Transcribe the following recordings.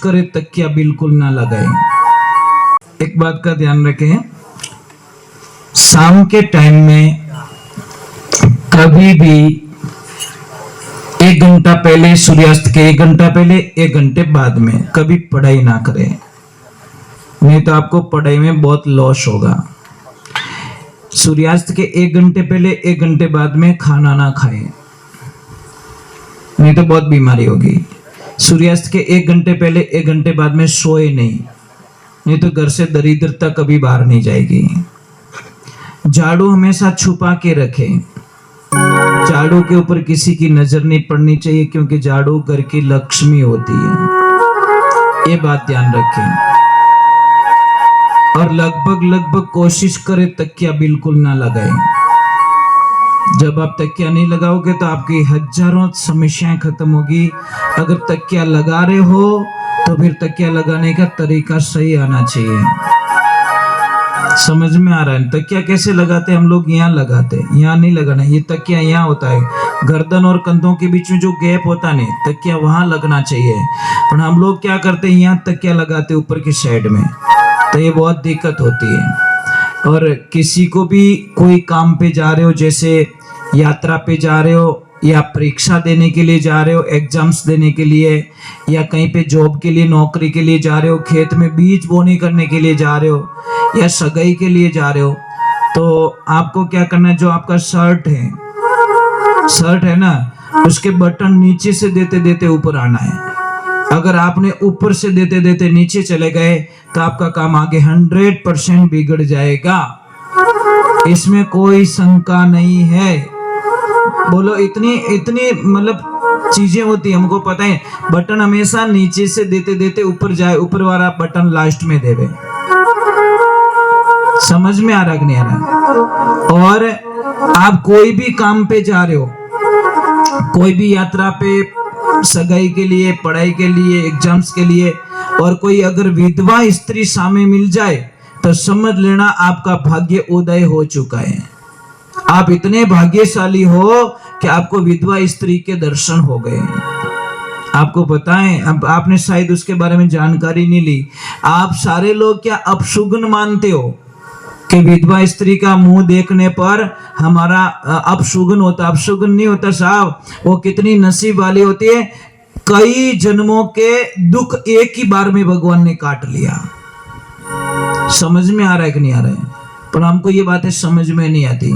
करे तकिया बिल्कुल ना लगाए। एक बात का ध्यान रखें, शाम के टाइम में कभी भी 1 घंटा पहले सूर्यास्त के 1 घंटा पहले 1 घंटे बाद में कभी पढ़ाई ना करें, नहीं तो आपको पढ़ाई में बहुत लॉस होगा। सूर्यास्त के 1 घंटे पहले 1 घंटे बाद में खाना ना खाएं, नहीं तो बहुत बीमारी होगी। सूर्यास्त के 1 घंटे पहले 1 घंटे बाद में सोए नहीं तो घर से दरिद्रता कभी बाहर नहीं जाएगी। झाड़ू हमेशा छुपा के रखें, झाड़ू के ऊपर किसी की नजर नहीं पड़नी चाहिए, क्योंकि झाड़ू घर की लक्ष्मी होती है, ये बात ध्यान रखें। और लगभग कोशिश करें तकिया बिल्कुल ना लगाएं। जब आप तकिया नहीं लगाओगे तो आपकी हजारों समस्याएं खत्म होगी। अगर तकिया लगा रहे हो तो फिर तकिया लगाने का तरीका सही आना चाहिए। समझ में आ रहा है? तकिया कैसे लगाते हैं हम लोग? यहाँ लगाते हैं, यहाँ नहीं लगाना। ये तकिया यहाँ होता है, गर्दन और कंधों के बीच में जो गैप होता नहीं, तकिया वहां लगना चाहिए। पर हम लोग क्या करते हैं, यहाँ तकिया लगाते ऊपर की साइड में, तो ये बहुत दिक्कत होती है। और किसी को भी कोई काम पे जा रहे हो, जैसे यात्रा पे जा रहे हो या परीक्षा देने के लिए जा रहे हो, एग्जाम्स देने के लिए, या कहीं पे जॉब के लिए नौकरी के लिए जा रहे हो, खेत में बीज बोनी करने के लिए जा रहे हो, या सगाई के लिए जा रहे हो, तो आपको क्या करना है, जो आपका शर्ट है ना, उसके बटन नीचे से देते देते ऊपर आना है। अगर आपने ऊपर से देते देते नीचे चले गए तो आपका काम आगे 100% बिगड़ जाएगा, इसमें कोई शंका नहीं है। बोलो, इतनी मतलब चीजें होती है, हमको पता है। बटन हमेशा नीचे से देते देते ऊपर जाए, ऊपर वाला बटन लास्ट में देवे। समझ में आ रहा कि नहीं आ रहा? और आप कोई भी काम पे जा रहे हो, कोई भी यात्रा पे, सगाई के लिए, पढ़ाई के लिए, एग्जाम्स के लिए, और कोई अगर विधवा स्त्री सामने मिल जाए तो समझ लेना आपका भाग्य उदय हो चुका है। आप इतने भाग्यशाली हो कि आपको विधवा स्त्री के दर्शन हो गए। आपको पता है, अब आपने शायद उसके बारे में जानकारी नहीं ली। आप सारे लोग क्या अपशुगन मानते हो कि विधवा स्त्री का मुंह देखने पर हमारा अपशुगन होता? अपशुगन नहीं होता साहब, वो कितनी नसीब वाली होती है, कई जन्मों के दुख एक ही बार में भगवान ने काट लिया। समझ में आ रहा है कि नहीं आ रहा है? पर हमको ये बातें समझ में नहीं आती।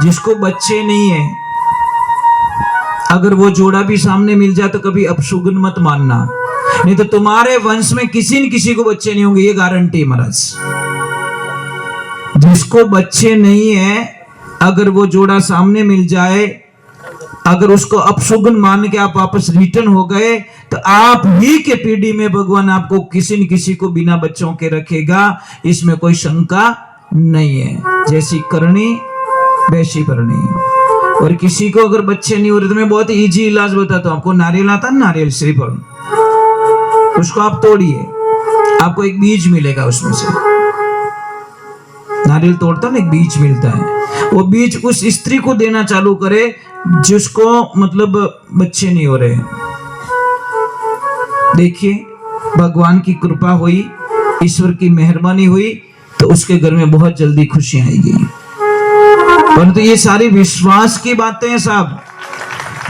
जिसको बच्चे नहीं है, अगर वो जोड़ा भी सामने मिल जाए तो कभी अपशुगन मत मानना, नहीं तो तुम्हारे वंश में किसी न किसी को बच्चे नहीं होंगे, ये गारंटी महाराज। जिसको बच्चे नहीं है, अगर वो जोड़ा सामने मिल जाए, अगर उसको अपशुगन मान के आप वापस रिटर्न हो गए, तो आप ही के पीढ़ी में भगवान आपको किसी न किसी को बिना बच्चों के रखेगा, इसमें कोई शंका नहीं है। जैसी करनी वैसी भरनी। और किसी को अगर बच्चे नहीं हो रहे तो मैं बहुत इजी इलाज बताता हूं आपको। नारियल आता है, नारियल श्रीफल, उसको आप तोड़िए, आपको एक बीज मिलेगा उसमें से। नारियल तोड़ता है ना, एक बीज मिलता है। वो बीज उस स्त्री को देना चालू करे जिसको मतलब बच्चे नहीं हो रहे। देखिए, भगवान की कृपा हुई, ईश्वर की मेहरबानी हुई, तो उसके घर में बहुत जल्दी खुशियां आएगी। परंतु ये सारी विश्वास की बातें हैं साहब।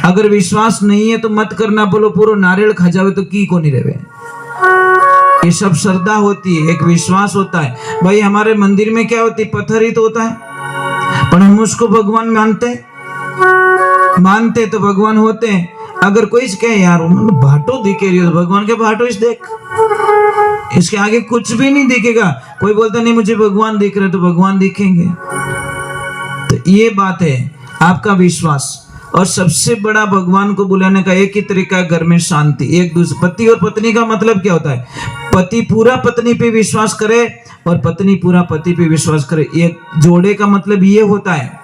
अगर विश्वास नहीं है तो मत करना। बोलो पूरा नारियल खा जावे तो की को नहीं रहे। ये सब श्रद्धा होती है, एक विश्वास होता है। भाई हमारे मंदिर में क्या होती है, पत्थर ही तो होता है, पर हम उसको भगवान मानते तो भगवान होते हैं। अगर कोई कहे यार भाटो दिखे रही हो, तो भगवान के भाटो इस देख, इसके आगे कुछ भी नहीं दिखेगा। कोई बोलता नहीं मुझे भगवान दिख रहे, तो भगवान दिखेंगे। तो ये बात है, आपका विश्वास। और सबसे बड़ा भगवान को बुलाने का एक ही तरीका है, घर में शांति। एक दूसरे पति और पत्नी का मतलब क्या होता है, पति पूरा पत्नी पे विश्वास करे और पत्नी पूरा पति पे विश्वास करे। एक जोड़े का मतलब ये होता है,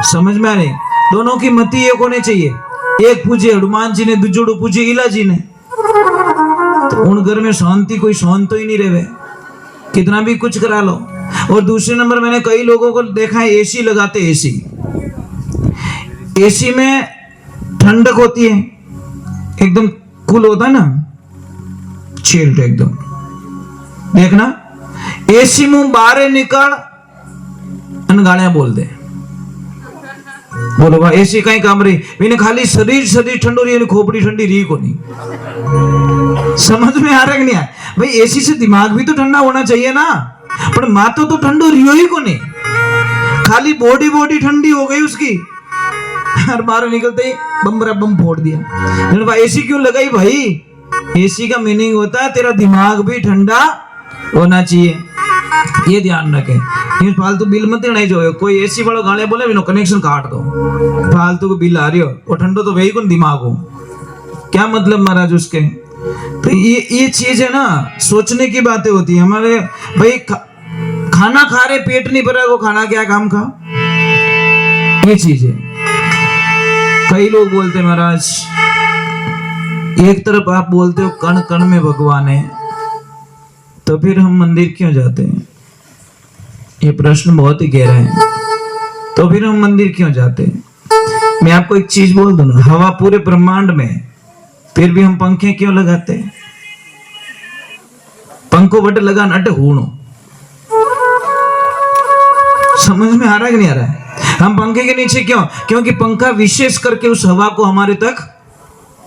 समझ में आ रही? दोनों की मति एक होने चाहिए। एक पूजे हनुमान जी ने, दूजोड़ो पूजे इला जी ने, तो उन घर में शांति, कोई शांत तो ही नहीं रहे, कितना भी कुछ करा लो। और दूसरे नंबर मैंने कई लोगों को देखा है, एसी लगाते। एसी में ठंडक होती है, एकदम कूल होता है ना, चिल्ड एकदम। देखना एसी मुंह बाहर निकल अन गालियां बोल दे, बोलो भाई एसी कहीं काम रही मैंने खाली शरीर ठंडो रही खोपड़ी ठंडी रही को नहीं। समझ में आ रहा है कि नहीं आ भाई? एसी से दिमाग भी तो ठंडा होना चाहिए ना, पर मातो तो ठंडो रियो ही को नहीं, खाली बॉडी ठंडी हो गई उसकी और बाहर निकलते ही बम फोड़ दिया। एसी क्यों लगाई भाई? एसी का मीनिंग होता है तेरा दिमाग भी ठंडा होना चाहिए, ये ध्यान रखें। फालतू बिल मत देना जो कोई एसी वाला गाले बोले बिनो कनेक्शन काट दो, फालतू को बिल आ रही हो और ठंडो तो वही कौन दिमाग हो, क्या मतलब महाराज उसके। तो ये चीज है ना, सोचने की बातें होती है हमारे भाई। खाना खा रहे पेट नहीं भरा, वो खाना क्या काम का, ये चीज है। कई लोग बोलते महाराज एक तरफ आप बोलते हो कण कण में भगवान है, तो फिर हम मंदिर क्यों जाते हैं? ये प्रश्न बहुत ही गहरा है। तो फिर हम मंदिर क्यों जाते हैं? मैं आपको एक चीज बोल दूं ना, हवा पूरे ब्रह्मांड में, फिर भी हम पंखे क्यों लगाते हैं? पंखों बट लगान अटे हूणो, समझ में आ रहा है कि नहीं आ रहा है? हम पंखे के नीचे क्यों? क्योंकि पंखा विशेष करके उस हवा को हमारे तक,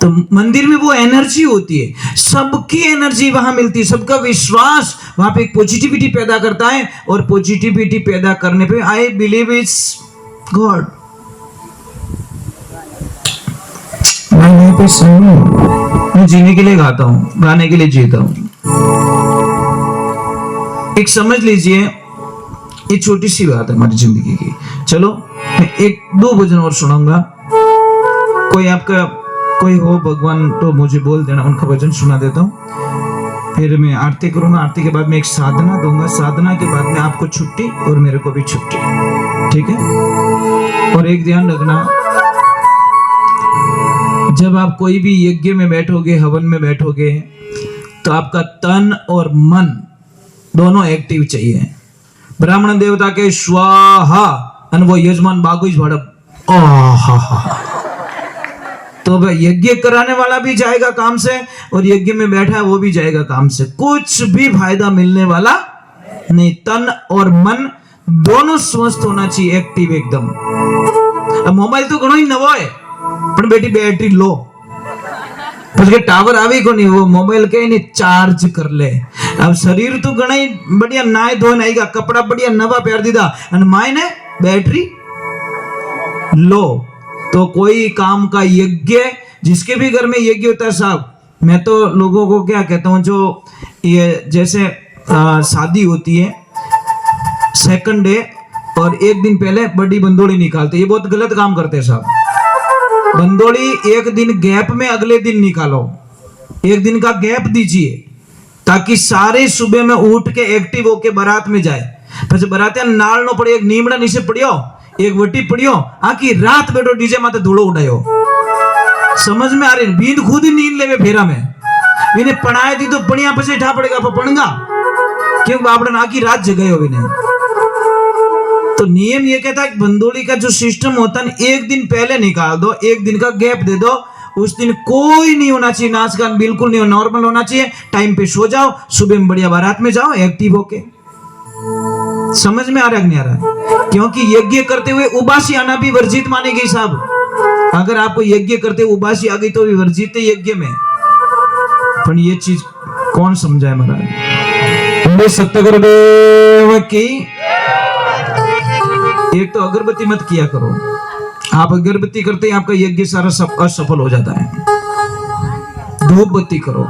तो मंदिर में वो एनर्जी होती है, सबकी एनर्जी वहां मिलती है, सबका विश्वास वहां पे एक पॉजिटिविटी पैदा करता है, और पॉजिटिविटी पैदा करने पे आई बिलीव इट्स गॉड। मैं जीने के लिए गाता हूं, गाने के लिए जीता हूं। एक समझ लीजिए, ये छोटी सी बात है हमारी जिंदगी की। चलो मैं एक दो भजन और सुनाऊंगा, कोई आपका कोई हो भगवान तो मुझे बोल देना, उनका भजन सुना देता हूँ, फिर मैं आरती करूंगा। आरती के बाद मैं एक साधना दूंगा, साधना के बाद में आपको छुट्टी और मेरे को भी छुट्टी, ठीक है? और एक ध्यान रखना, जब आप कोई भी यज्ञ में बैठोगे, हवन में बैठोगे, तो आपका तन और मन दोनों एक्टिव चाहिए। ब्राह्मण देवता के स्वाहा और वो यजमान बागुज भड़प आहा, तो यज्ञ कराने वाला भी जाएगा काम से और यज्ञ में बैठा है वो भी जाएगा काम से, कुछ भी फायदा मिलने वाला नहीं। तन और मन दोनों स्वस्थ होना चाहिए, एक्टिव एकदम। अब मोबाइल तो घणो ही नवो है, पर बेटी बैटरी लो, उसके टावर आवी को नहीं, वो मोबाइल के नहीं चार्ज कर ले। अब शरीर तो घणा ही बढ़िया नाय धोन आएगा, कपड़ा बढ़िया नवा पहन दीदा, और माय ने बैटरी लो। तो कोई काम का यज्ञ, जिसके भी घर में यज्ञ होता है साहब, मैं तो लोगों को क्या कहता हूं, जो ये जैसे शादी होती है सेकंड डे और एक दिन पहले बड़ी बंदोली निकालते, ये बहुत गलत काम करते हैं साहब। बंदोली एक दिन गैप में अगले दिन निकालो, एक दिन का गैप दीजिए, ताकि सारे सुबह में उठ के एक्टिव होके बारात में जाए। फिर बारातिया नाल नो पड़े, एक नीमड़ा नीचे पड़ियो, एक वटी पड़ियो, आखी रात बैठो डीजे माते धूलो उड़ायो। समझ में आ रही? बींद खुद ही नींद लेवे फेरा में, इन्हें पढ़ाए दी तो पढ़िया पचे ठा पड़ेगा पढ़गा, क्यों बापड़न आखी रात जगए हो इन्हें। तो नियम ये कहता है कि बंदोली का जो सिस्टम होता है, एक दिन पहले निकाल दो, एक दिन का गैप दे दो, उस दिन कोई नहीं होना चाहिए, नाच गान बिल्कुल नहीं, नॉर्मल होना चाहिए, टाइम पे सो जाओ, सुबह में बढ़िया बारात में जाओ एक्टिव होके। समझ में आ रहा है नहीं आ रहा है? क्योंकि यज्ञ करते हुए उबासी आना भी वर्जित मानी गई साहब। अगर आपको यज्ञ करते हुए उबासी आ गई तो भी वर्जित है यज्ञ में। पर ये चीज कौन समझाए महाराज? सत्यगुरुदेव की। एक तो अगरबत्ती मत किया करो, आप अगरबत्ती करते ही आपका यज्ञ सारा असफल हो जाता है। धूप बत्ती करो,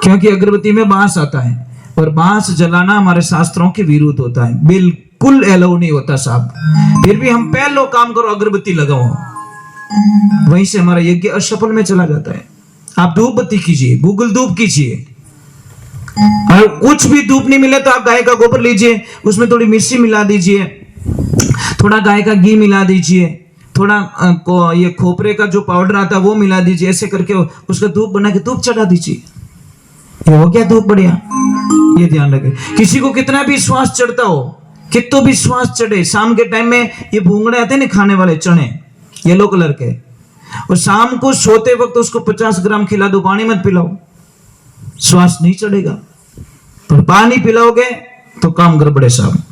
क्योंकि अगरबत्ती में बांस आता है और बांस जलाना हमारे शास्त्रों के विरुद्ध होता है, बिल्कुल अलाउ नहीं होता साहब। फिर भी हम पहले काम करो, अगरबत्ती लगाओ, वहीं से हमारा यज्ञ असफल में चला जाता है। आप धूप बत्ती कीजिए, गूगल धूप कीजिए, और कुछ भी धूप नहीं मिले तो आप गाय का गोबर लीजिए, उसमें थोड़ी मिर्ची मिला दीजिए, थोड़ा गाय का घी मिला दीजिए, थोड़ा ये खोपरे का जो पाउडर आता है वो मिला दीजिए, ऐसे करके उसका धूप बना के धूप चढ़ा दीजिए, ये हो गया धूप बढ़िया। ये ध्यान रखें, किसी को कितना भी श्वास चढ़ता हो, कितो भी श्वास चढ़े, शाम के टाइम में ये भूंगड़े आते हैं ना खाने वाले चने येलो कलर के, और शाम को सोते वक्त उसको 50 ग्राम खिला दो, पानी मत पिलाओ, श्वास नहीं चढ़ेगा। पर पानी पिलाओगे तो काम गड़बड़े साहब।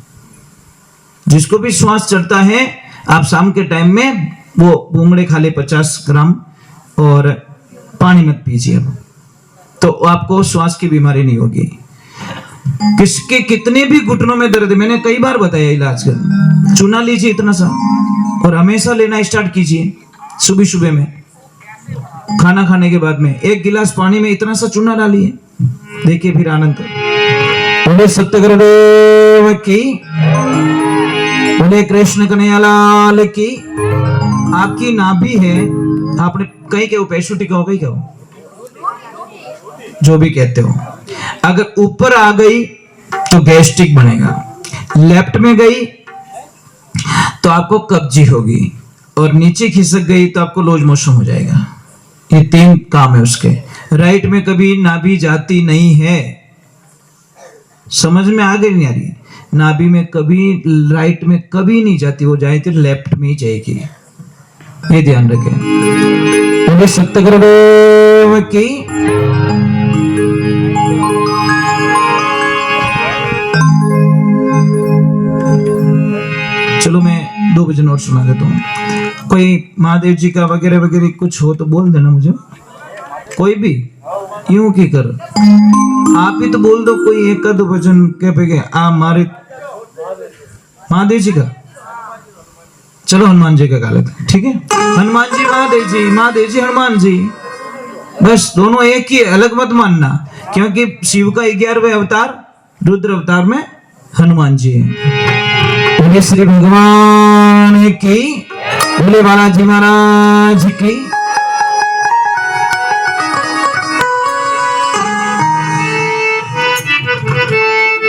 जिसको भी श्वास चढ़ता है, आप शाम के टाइम में वो भूंगड़े खा ले 50 ग्राम और पानी मत पीजिए, तो आपको श्वास की बीमारी नहीं होगी। किसके कितने भी घुटनों में दर्द, मैंने कई बार बताया इलाज कर, चूना लीजिए इतना सा और हमेशा लेना स्टार्ट कीजिए। सुबह सुबह में खाना खाने के बाद में 1 गिलास पानी में इतना सा चूना डालिए, देखिए फिर आनंद। बोले सत्य गुरुदेव की, बोले कृष्ण कन्हैया लाल की। आपकी नाभि है, आपने कहीं कहो पैसुटी कहो, कहीं कहो, जो भी कहते हो, अगर ऊपर आ गई तो गैस्ट्रिक बनेगा, लेफ्ट में गई तो आपको कब्जी होगी, और नीचे खिसक गई तो आपको लूज मोशन हो जाएगा। ये 3 काम है उसके। राइट में कभी नाभि जाती नहीं है, समझ में आ गई नहीं आ रही? नाभि में कभी, राइट में कभी नहीं जाती, वो जाए तो लेफ्ट में ही जाएगी, ये ध्यान रखें। बोले सत्य गुरुदेव की। चलो मैं 2 भजन और सुना देता हूँ। कोई महादेव जी का वगैरह वगैरह कुछ हो तो बोल देना मुझे, कोई भी, यूं की कर, आप ही तो बोल दो कोई एक आध भजन के पे आ मारे महादेव जी का। चलो हनुमान जी का गा लेते हैं, ठीक है? हनुमान जी महादेव जी, महादेव जी हनुमान जी, बस दोनों एक ही, अलग मत मानना, क्योंकि शिव का 11वें अवतार रुद्र अवतार में हनुमान जी है। बोले श्री भगवान की, बोले बालाजी महाराज की।